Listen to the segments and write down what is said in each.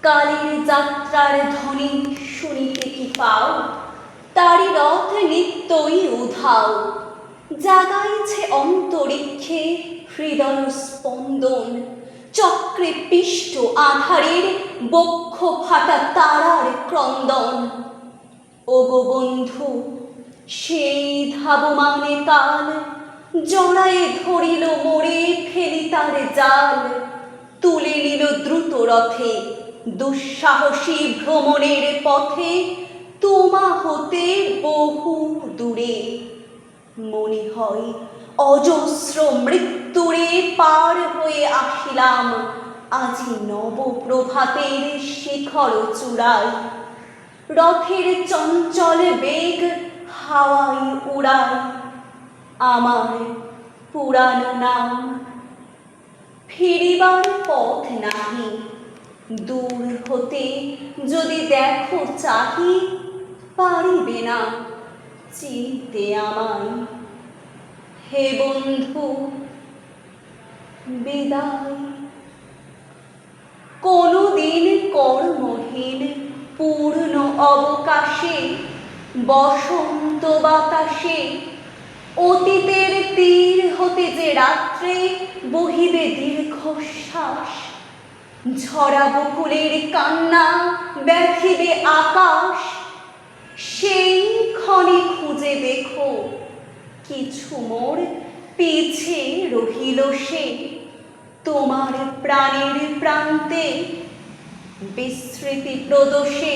কালীর যাত্রার ধ্বনি শুনিতে কি পাও? তারি রথ নিত্যই উধাও, জাগাইছে অন্তরিক্ষে হৃদয় স্পন্দন। চক্রে পিষ্ট আধারের বক্ষ ফাটা তারার ক্রন্দন। ওগো বন্ধু, সেই ধাবমানে কাল জড়ায়ে ধরিল মোরে, ফেলি তার জাল। তুলে নিল দ্রুত রথে দুঃসাহসী ভ্রমণের পথে, তোমা হতে বহু দূরে। মনে হয় অজস্র মৃত্যুরে পার হয়ে আসিলাম আজি নব প্রভাতের শিখর চূড়ায়। রথের চঞ্চল বেগ হাওয়ায় উড়ায় আমার পুরানো নাম। ফিরিবার পথ নাহি, দূর হতে যদি দেখো চাহি, পারিবে না চিনতে আমায়। হে বন্ধু, বিদায়। কোনদিন কর্মহীন পূর্ণ অবকাশে, বসন্ত বাতাসে, অতীতের তীর হতে যে রাত্রে বহিবে দীর্ঘশ্বাস, ঝরা বকুলের কান্না ব্যথিবে আকাশ, সেই ক্ষণে খুঁজে দেখো কিছু মোর পিছে রহিল সে। তোমার প্রাণের প্রান্তে বিস্মৃতি প্রদোষে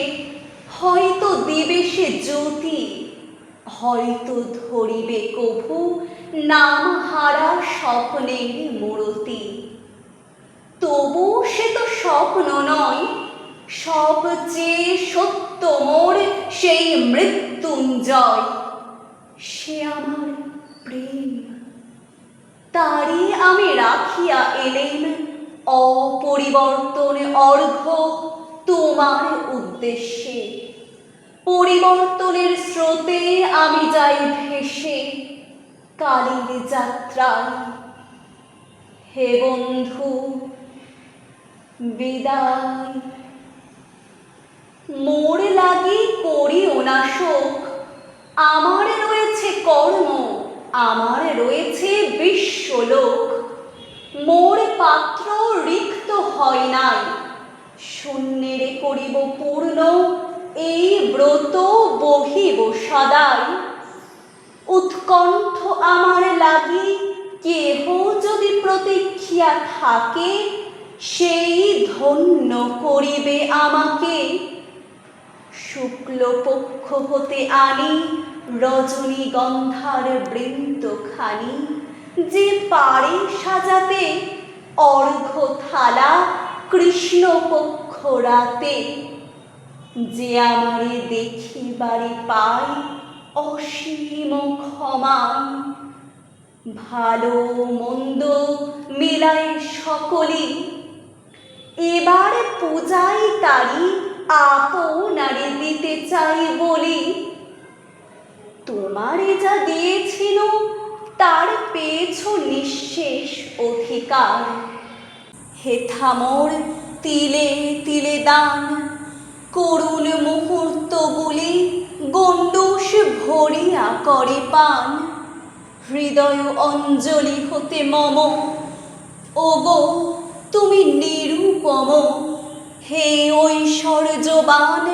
হয়তো দিবে সে জ্যোতি, হয়তো ধরিবে কভু নাম হারা স্বপ্নের মূরতি। তবু সে তো স্বপ্ন নয়, সবচেয়ে সত্য মোর সেই মৃত্যুঞ্জয়। সে আমার প্রেম, তারি আমি রাখিয়া এলেম অপরিবর্তন অর্ঘ্য তোমার উদ্দেশ্যে। পরিবর্তনের স্রোতে আমি যাই ভেসে কালীর যাত্রায়। হে বন্ধু, বিদায়। মোর লাগি করিও না শোক, আমার রয়েছে কর্ম, আমার রয়েছে বিশ্বলোক। মোর পাত্র রিক্ত হয় নাই, শূন্যেরে করিব পূর্ণ এই ব্রত বহিব সদাই। উৎকণ্ঠ আমার লাগি কেহ যদি প্রতীক্ষিয়া থাকে, সেই ধন্য করিবে আমাকে। শুক্লপক্ষ হতে আনি রজনীগন্ধার বৃন্তখানি, যে পারে সাজাতে অর্ঘ্য থালা কৃষ্ণপক্ষ রাতে। যে আমারে দেখিবারে পায় অসীম ক্ষমায়, ভালো মন্দ মিলায় সকলে এবার পূজায় তারি আপনারে দিতে চাই বলি। তোমারে যা দিয়েছিল তার পেয়েছ নিঃশেষ অধিকার। হেথা মোর তিলে তিলে দান, করুণ মুহূর্তগুলি গণ্ডূষ ভরিয়া করে পান। হৃদয় অঞ্জলি হতে মম, ওগো তুমি নিরুপম। হে ঐশ্বর্যবান,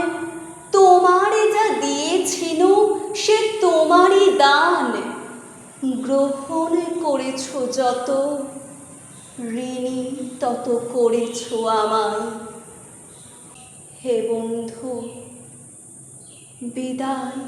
তোমারে যা দিয়েছিল সে তোমারই দান। গ্রহণ করেছ যত, ঋণী তত করেছ আমায়। হে বন্ধু, বিদায়।